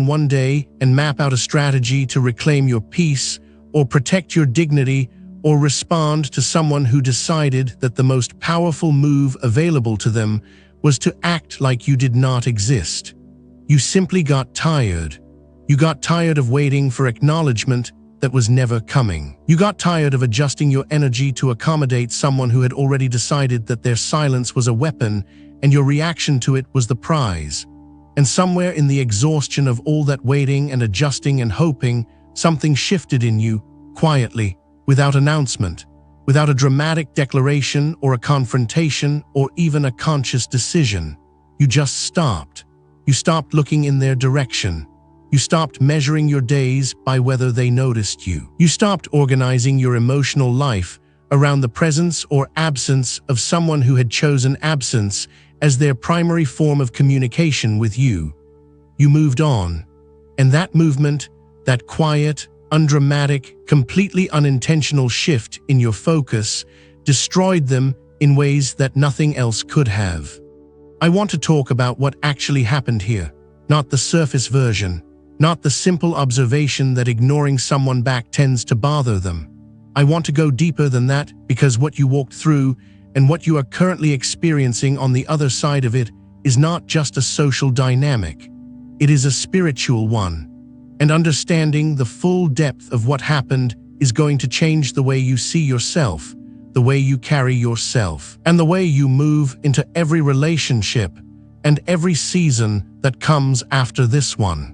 one day and map out a strategy to reclaim your peace, or protect your dignity, or respond to someone who decided that the most powerful move available to them was to act like you did not exist. You simply got tired. You got tired of waiting for acknowledgement that was never coming. You got tired of adjusting your energy to accommodate someone who had already decided that their silence was a weapon and your reaction to it was the prize. And somewhere in the exhaustion of all that waiting and adjusting and hoping, something shifted in you, quietly, without announcement, without a dramatic declaration or a confrontation or even a conscious decision. You just stopped. You stopped looking in their direction. You stopped measuring your days by whether they noticed you. You stopped organizing your emotional life around the presence or absence of someone who had chosen absence as their primary form of communication with you. You moved on, and that movement, that quiet, undramatic, completely unintentional shift in your focus, destroyed them in ways that nothing else could have. I want to talk about what actually happened here, not the surface version, not the simple observation that ignoring someone back tends to bother them. I want to go deeper than that, because what you walked through and what you are currently experiencing on the other side of it is not just a social dynamic. It is a spiritual one. And understanding the full depth of what happened is going to change the way you see yourself, the way you carry yourself, and the way you move into every relationship and every season that comes after this one.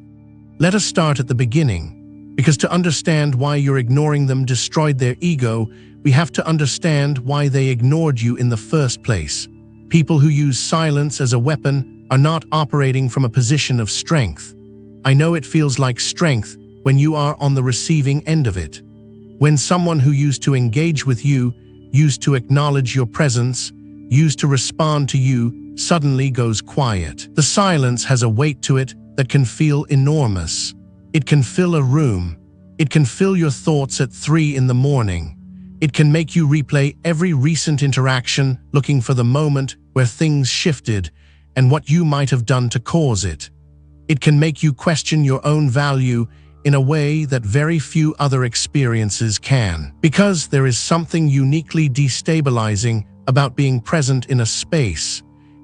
Let us start at the beginning, because to understand why you're ignoring them destroyed their ego, we have to understand why they ignored you in the first place. People who use silence as a weapon are not operating from a position of strength. I know it feels like strength when you are on the receiving end of it. When someone who used to engage with you, used to acknowledge your presence, used to respond to you, suddenly goes quiet. The silence has a weight to it that can feel enormous. It can fill a room. It can fill your thoughts at 3 in the morning. It can make you replay every recent interaction, looking for the moment where things shifted and what you might have done to cause it. It can make you question your own value in a way that very few other experiences can. Because there is something uniquely destabilizing about being present in a space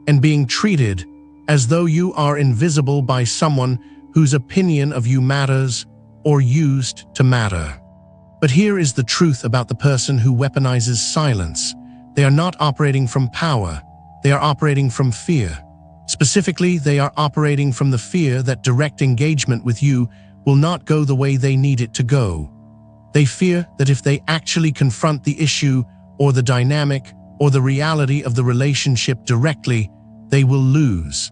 and being treated as though you are invisible by someone whose opinion of you matters or used to matter. But here is the truth about the person who weaponizes silence. They are not operating from power. They are operating from fear. Specifically, they are operating from the fear that direct engagement with you will not go the way they need it to go. They fear that if they actually confront the issue or the dynamic or the reality of the relationship directly, they will lose.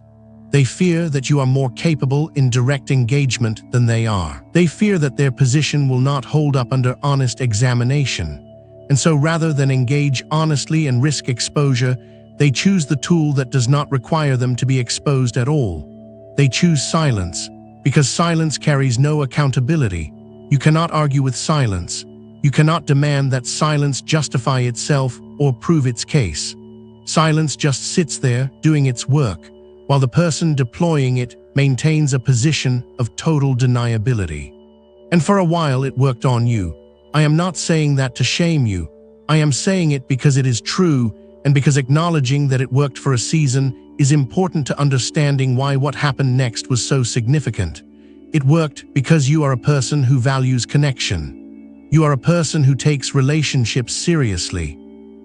They fear that you are more capable in direct engagement than they are. They fear that their position will not hold up under honest examination. And so rather than engage honestly and risk exposure, they choose the tool that does not require them to be exposed at all. They choose silence, because silence carries no accountability. You cannot argue with silence. You cannot demand that silence justify itself or prove its case. Silence just sits there, doing its work, while the person deploying it maintains a position of total deniability. And for a while it worked on you. I am not saying that to shame you. I am saying it because it is true, and because acknowledging that it worked for a season is important to understanding why what happened next was so significant. It worked because you are a person who values connection. You are a person who takes relationships seriously.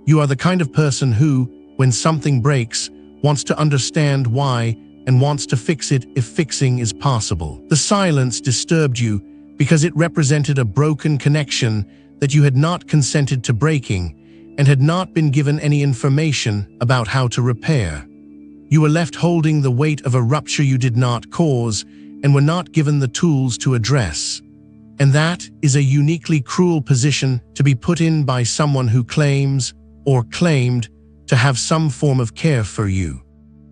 You are the kind of person who, when something breaks, wants to understand why and wants to fix it if fixing is possible. The silence disturbed you because it represented a broken connection that you had not consented to breaking and had not been given any information about how to repair. You were left holding the weight of a rupture you did not cause and were not given the tools to address. And that is a uniquely cruel position to be put in by someone who claims or claimed to have some form of care for you.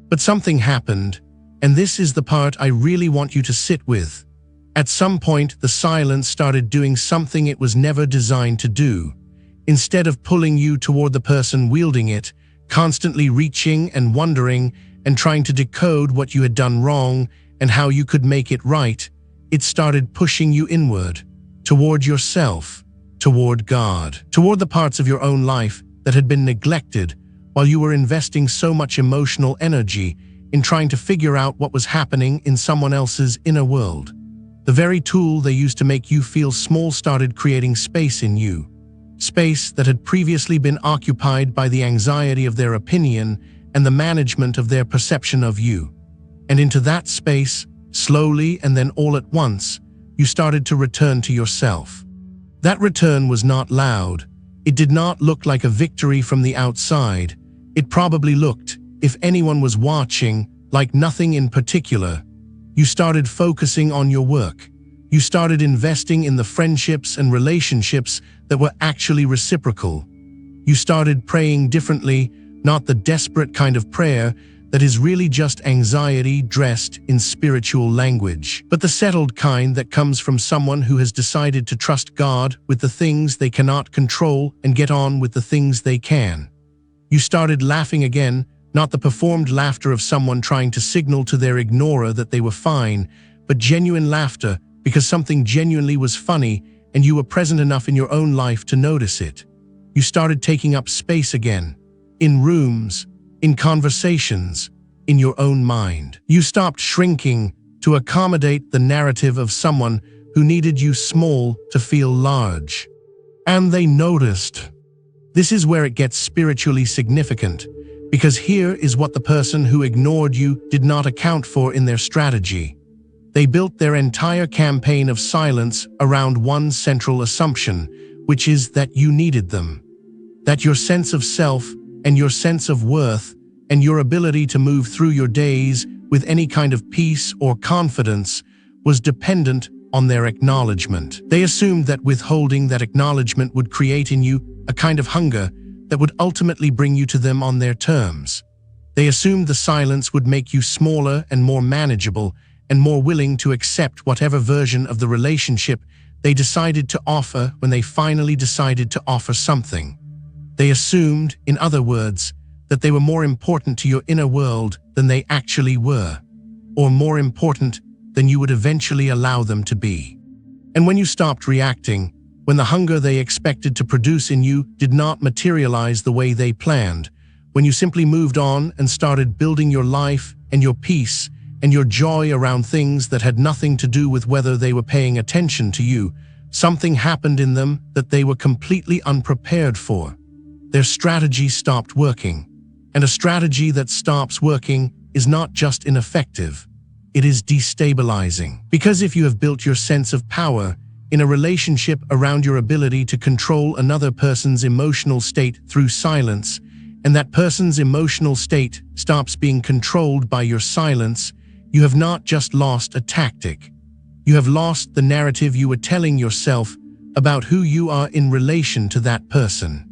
But something happened, and this is the part I really want you to sit with. At some point, the silence started doing something it was never designed to do. Instead of pulling you toward the person wielding it, constantly reaching and wondering and trying to decode what you had done wrong and how you could make it right, It started pushing you inward, toward yourself, toward God, toward the parts of your own life that had been neglected while you were investing so much emotional energy in trying to figure out what was happening in someone else's inner world. The very tool they used to make you feel small started creating space in you, space that had previously been occupied by the anxiety of their opinion and the management of their perception of you. And into that space, slowly and then all at once, you started to return to yourself. That return was not loud. It did not look like a victory from the outside. It probably looked, if anyone was watching, like nothing in particular. You started focusing on your work. You started investing in the friendships and relationships that were actually reciprocal. You started praying differently, not the desperate kind of prayer that is really just anxiety dressed in spiritual language, but the settled kind that comes from someone who has decided to trust God with the things they cannot control and get on with the things they can. You started laughing again, not the performed laughter of someone trying to signal to their ignorer that they were fine, but genuine laughter because something genuinely was funny and you were present enough in your own life to notice it. You started taking up space again, in rooms, in conversations, in your own mind. You stopped shrinking to accommodate the narrative of someone who needed you small to feel large. And they noticed. This is where it gets spiritually significant, because here is what the person who ignored you did not account for in their strategy. They built their entire campaign of silence around one central assumption, which is that you needed them. That your sense of self and your sense of worth and your ability to move through your days with any kind of peace or confidence was dependent on their acknowledgement. They assumed that withholding that acknowledgement would create in you a kind of hunger that would ultimately bring you to them on their terms. They assumed the silence would make you smaller and more manageable and more willing to accept whatever version of the relationship they decided to offer when they finally decided to offer something. They assumed, in other words, that they were more important to your inner world than they actually were, or more important than you would eventually allow them to be. And when you stopped reacting, when the hunger they expected to produce in you did not materialize the way they planned, when you simply moved on and started building your life and your peace and your joy around things that had nothing to do with whether they were paying attention to you, something happened in them that they were completely unprepared for. Their strategy stopped working. And a strategy that stops working is not just ineffective, it is destabilizing. Because if you have built your sense of power in a relationship around your ability to control another person's emotional state through silence, and that person's emotional state stops being controlled by your silence, you have not just lost a tactic. You have lost the narrative you were telling yourself about who you are in relation to that person.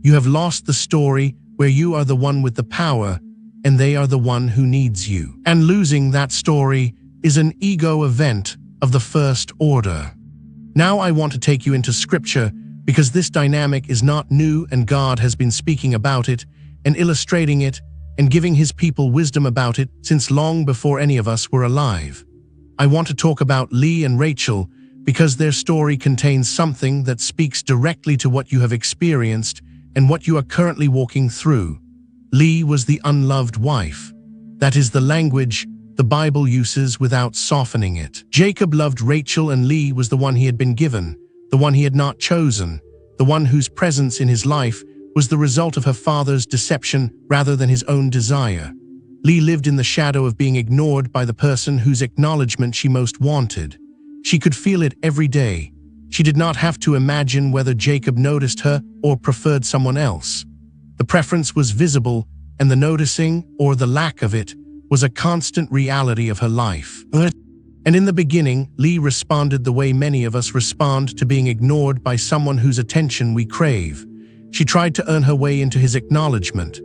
You have lost the story where you are the one with the power and they are the one who needs you. And losing that story is an ego event of the first order. Now I want to take you into scripture because this dynamic is not new and God has been speaking about it and illustrating it and giving his people wisdom about it since long before any of us were alive. I want to talk about Leah and Rachel because their story contains something that speaks directly to what you have experienced and what you are currently walking through. Leah was the unloved wife. That is the language the Bible uses without softening it. Jacob loved Rachel and Leah was the one he had been given, the one he had not chosen, the one whose presence in his life was the result of her father's deception rather than his own desire. Leah lived in the shadow of being ignored by the person whose acknowledgement she most wanted. She could feel it every day. She did not have to imagine whether Jacob noticed her or preferred someone else. The preference was visible, and the noticing, or the lack of it, was a constant reality of her life. And in the beginning, Leah responded the way many of us respond to being ignored by someone whose attention we crave. She tried to earn her way into his acknowledgement.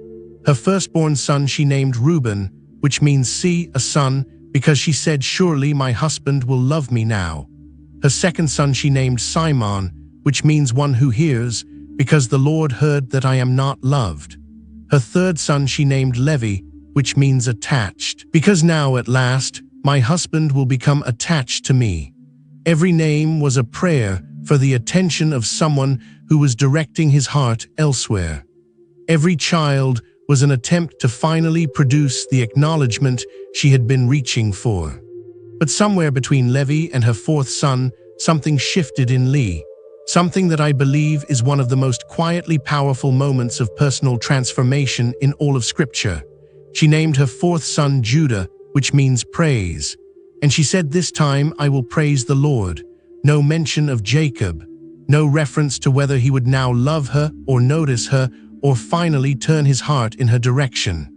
Her firstborn son she named Reuben, which means see, a son, because she said, surely my husband will love me now. Her second son she named Simon, which means one who hears, because the Lord heard that I am not loved. Her third son she named Levi, which means attached, because now at last my husband will become attached to me. Every name was a prayer for the attention of someone who was directing his heart elsewhere. Every child was an attempt to finally produce the acknowledgement she had been reaching for. But somewhere between Levi and her fourth son, something shifted in Leah. Something that I believe is one of the most quietly powerful moments of personal transformation in all of Scripture. She named her fourth son Judah, which means praise. And she said, "This time I will praise the Lord." No mention of Jacob. No reference to whether he would now love her or notice her or finally turn his heart in her direction.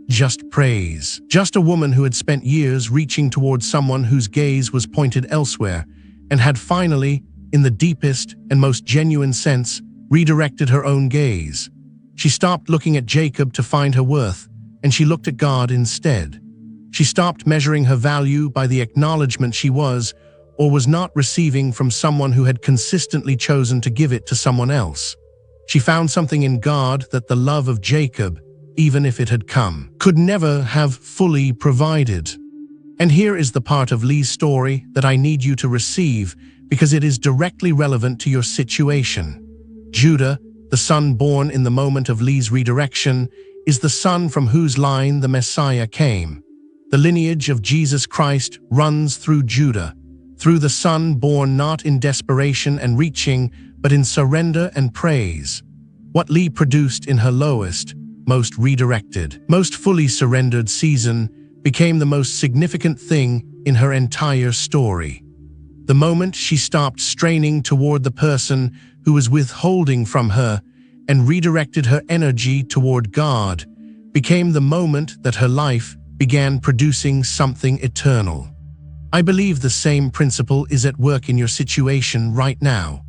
Just praise. Just a woman who had spent years reaching towards someone whose gaze was pointed elsewhere and had finally, in the deepest and most genuine sense, redirected her own gaze. She stopped looking at Jacob to find her worth, and she looked at God instead. She stopped measuring her value by the acknowledgement she was or was not receiving from someone who had consistently chosen to give it to someone else. She found something in God that the love of Jacob, even if it had come, could never have fully provided. And here is the part of Leah's story that I need you to receive because it is directly relevant to your situation. Judah, the son born in the moment of Leah's redirection, is the son from whose line the Messiah came. The lineage of Jesus Christ runs through Judah, through the son born not in desperation and reaching, but in surrender and praise. What Leah produced in her lowest, most redirected, most fully surrendered season became the most significant thing in her entire story. The moment she stopped straining toward the person who was withholding from her and redirected her energy toward God became the moment that her life began producing something eternal. I believe the same principle is at work in your situation right now.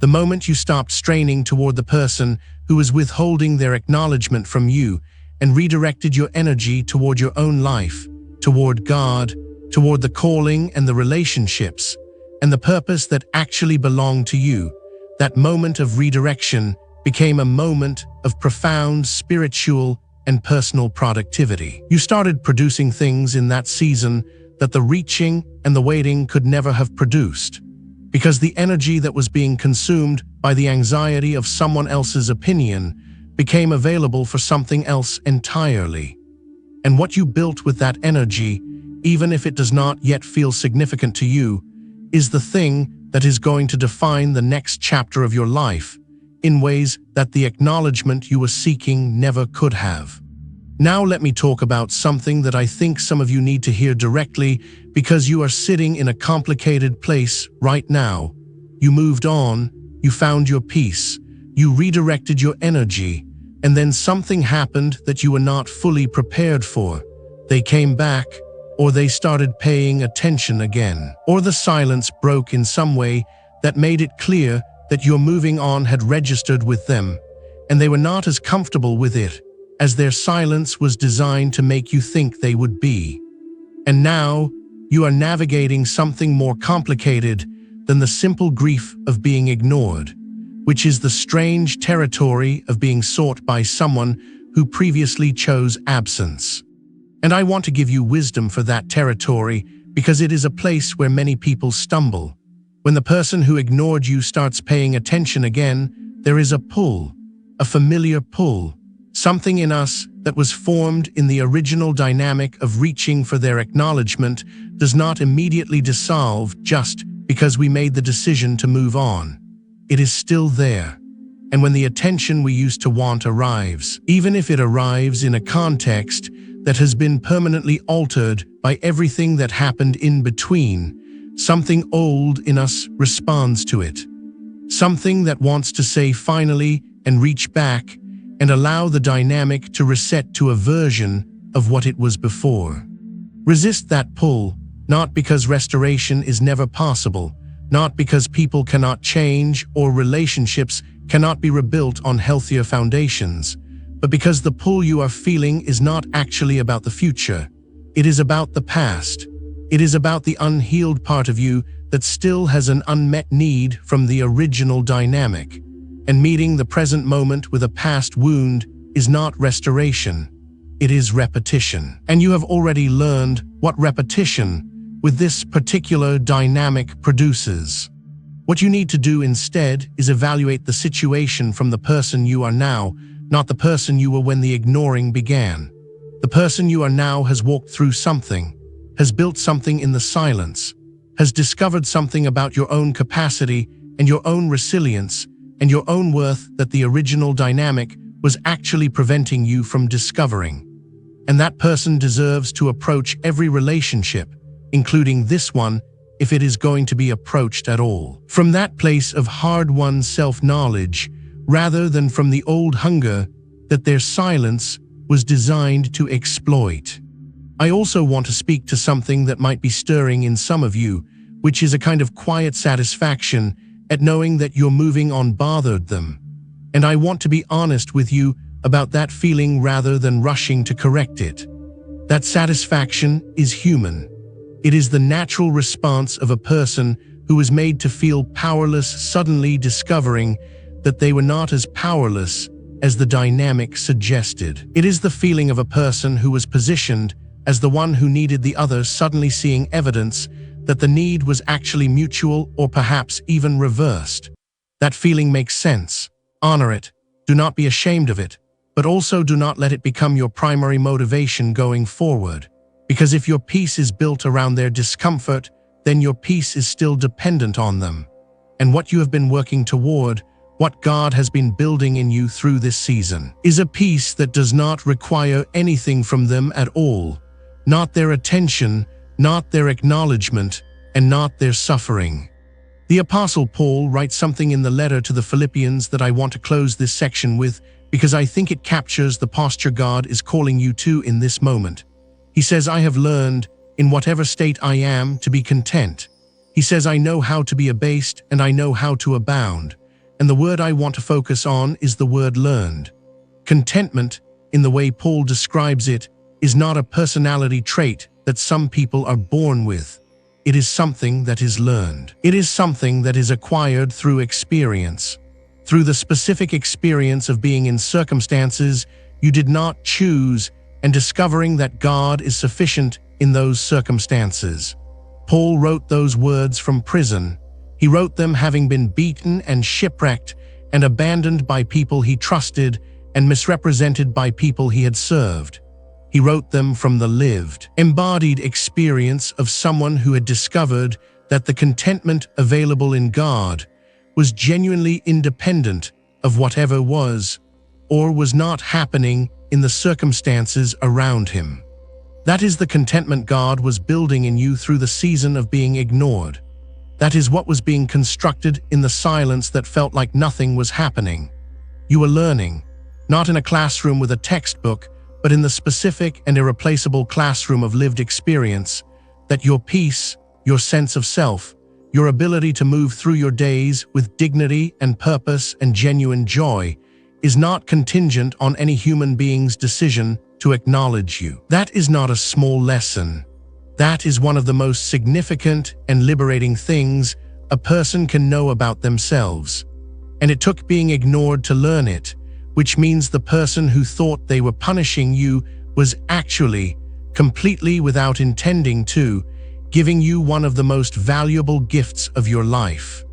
The moment you stopped straining toward the person who was withholding their acknowledgement from you and redirected your energy toward your own life, toward God, toward the calling and the relationships, and the purpose that actually belonged to you, that moment of redirection became a moment of profound spiritual and personal productivity. You started producing things in that season that the reaching and the waiting could never have produced, because the energy that was being consumed by the anxiety of someone else's opinion became available for something else entirely. And what you built with that energy, even if it does not yet feel significant to you, is the thing that is going to define the next chapter of your life in ways that the acknowledgement you were seeking never could have. Now let me talk about something that I think some of you need to hear directly because you are sitting in a complicated place right now. You moved on, you found your peace, you redirected your energy, and then something happened that you were not fully prepared for. They came back, or they started paying attention again, or the silence broke in some way that made it clear that your moving on had registered with them, and they were not as comfortable with it as their silence was designed to make you think they would be. And now, you are navigating something more complicated than the simple grief of being ignored, which is the strange territory of being sought by someone who previously chose absence. And I want to give you wisdom for that territory because it is a place where many people stumble. When the person who ignored you starts paying attention again, there is a pull, a familiar pull, something in us that was formed in the original dynamic of reaching for their acknowledgement does not immediately dissolve just because we made the decision to move on. It is still there. And when the attention we used to want arrives, even if it arrives in a context that has been permanently altered by everything that happened in between, something old in us responds to it. Something that wants to say finally and reach back and allow the dynamic to reset to a version of what it was before. Resist that pull, not because restoration is never possible, not because people cannot change or relationships cannot be rebuilt on healthier foundations, but because the pull you are feeling is not actually about the future. It is about the past. It is about the unhealed part of you that still has an unmet need from the original dynamic. And meeting the present moment with a past wound is not restoration. It is repetition. And you have already learned what repetition with this particular dynamic produces. What you need to do instead is evaluate the situation from the person you are now, not the person you were when the ignoring began. The person you are now has walked through something, has built something in the silence, has discovered something about your own capacity and your own resilience and your own worth that the original dynamic was actually preventing you from discovering. And that person deserves to approach every relationship, including this one, if it is going to be approached at all, from that place of hard-won self-knowledge, rather than from the old hunger that their silence was designed to exploit. I also want to speak to something that might be stirring in some of you, which is a kind of quiet satisfaction at knowing that you're moving on bothered them. And I want to be honest with you about that feeling rather than rushing to correct it. That satisfaction is human. It is the natural response of a person who is made to feel powerless, suddenly discovering that they were not as powerless as the dynamic suggested. It is the feeling of a person who was positioned as the one who needed the other, suddenly seeing evidence that the need was actually mutual or perhaps even reversed. That feeling makes sense. Honor it. Do not be ashamed of it, but also do not let it become your primary motivation going forward. Because if your peace is built around their discomfort, then your peace is still dependent on them. And what you have been working toward, what God has been building in you through this season, is a peace that does not require anything from them at all. Not their attention, not their acknowledgement, and not their suffering. The Apostle Paul writes something in the letter to the Philippians that I want to close this section with, because I think it captures the posture God is calling you to in this moment. He says, I have learned, in whatever state I am, to be content. He says, I know how to be abased and I know how to abound. And the word I want to focus on is the word learned. Contentment, in the way Paul describes it, is not a personality trait that some people are born with. It is something that is learned. It is something that is acquired through experience. Through the specific experience of being in circumstances you did not choose and discovering that God is sufficient in those circumstances. Paul wrote those words from prison. He wrote them having been beaten and shipwrecked and abandoned by people he trusted and misrepresented by people he had served. He wrote them from the lived, embodied experience of someone who had discovered that the contentment available in God was genuinely independent of whatever was or was not happening in the circumstances around him. That is the contentment God was building in you through the season of being ignored. That is what was being constructed in the silence that felt like nothing was happening. You were learning, not in a classroom with a textbook, but in the specific and irreplaceable classroom of lived experience, that your peace, your sense of self, your ability to move through your days with dignity and purpose and genuine joy is not contingent on any human being's decision to acknowledge you. That is not a small lesson. That is one of the most significant and liberating things a person can know about themselves. And it took being ignored to learn it, which means the person who thought they were punishing you was actually, completely without intending to, giving you one of the most valuable gifts of your life.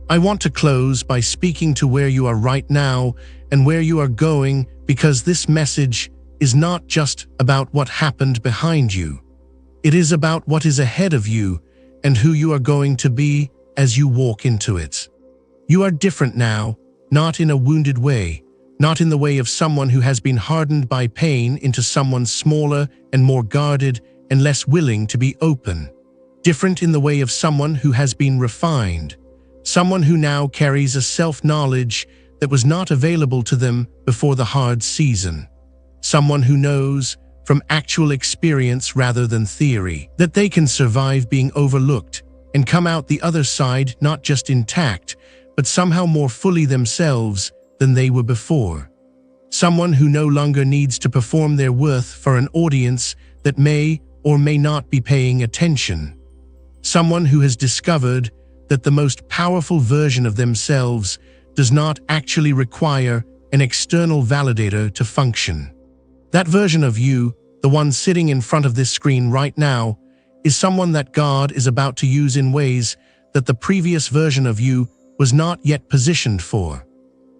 I want to close by speaking to where you are right now and where you are going, because this message is not just about what happened behind you. It is about what is ahead of you and who you are going to be as you walk into it. You are different now, not in a wounded way, not in the way of someone who has been hardened by pain into someone smaller and more guarded and less willing to be open. Different in the way of someone who has been refined, someone who now carries a self-knowledge that was not available to them before the hard season. Someone who knows, from actual experience rather than theory, that they can survive being overlooked and come out the other side not just intact, but somehow more fully themselves than they were before. Someone who no longer needs to perform their worth for an audience that may or may not be paying attention. Someone who has discovered that the most powerful version of themselves does not actually require an external validator to function. That version of you, the one sitting in front of this screen right now, is someone that God is about to use in ways that the previous version of you was not yet positioned for.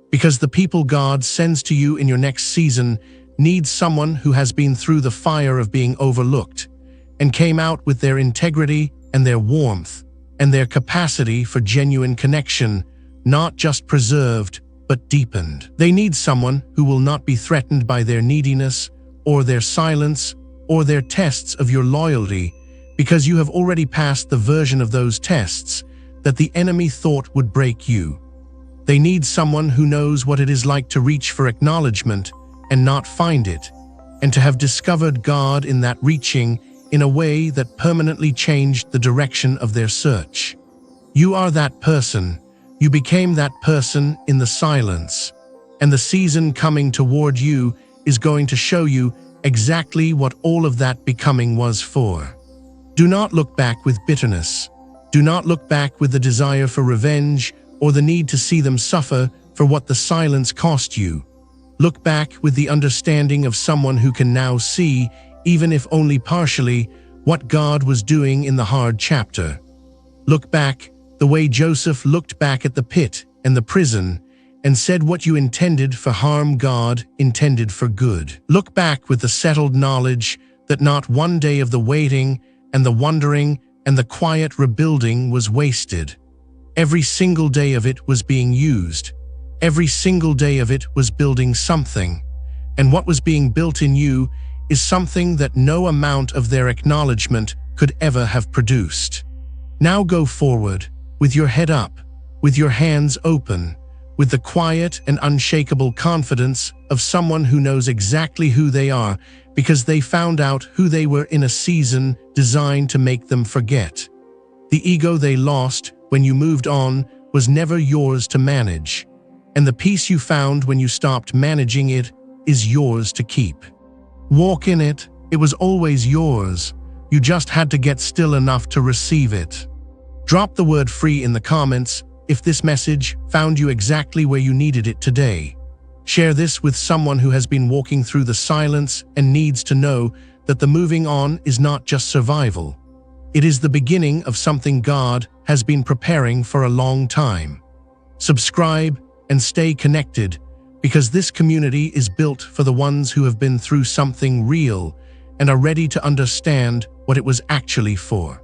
Because the people God sends to you in your next season needs someone who has been through the fire of being overlooked and came out with their integrity and their warmth and their capacity for genuine connection, not just preserved, but deepened. They need someone who will not be threatened by their neediness or their silence or their tests of your loyalty, because you have already passed the version of those tests that the enemy thought would break you. They need someone who knows what it is like to reach for acknowledgement and not find it, and to have discovered God in that reaching in a way that permanently changed the direction of their search. You are that person. You became that person in the silence, and the season coming toward you is going to show you exactly what all of that becoming was for. Do not look back with bitterness. Do not look back with the desire for revenge or the need to see them suffer for what the silence cost you. Look back with the understanding of someone who can now see, even if only partially, what God was doing in the hard chapter. Look back the way Joseph looked back at the pit and the prison and said, what you intended for harm, God intended for good. Look back with the settled knowledge that not one day of the waiting and the wondering and the quiet rebuilding was wasted. Every single day of it was being used. Every single day of it was building something. And what was being built in you is something that no amount of their acknowledgement could ever have produced. Now go forward, with your head up, with your hands open, with the quiet and unshakable confidence of someone who knows exactly who they are because they found out who they were in a season designed to make them forget. The ego they lost when you moved on was never yours to manage, and the peace you found when you stopped managing it is yours to keep. Walk in it. It was always yours. You just had to get still enough to receive it. Drop the word free in the comments if this message found you exactly where you needed it today. Share this with someone who has been walking through the silence and needs to know that the moving on is not just survival. It is the beginning of something God has been preparing for a long time. Subscribe and stay connected, because this community is built for the ones who have been through something real and are ready to understand what it was actually for.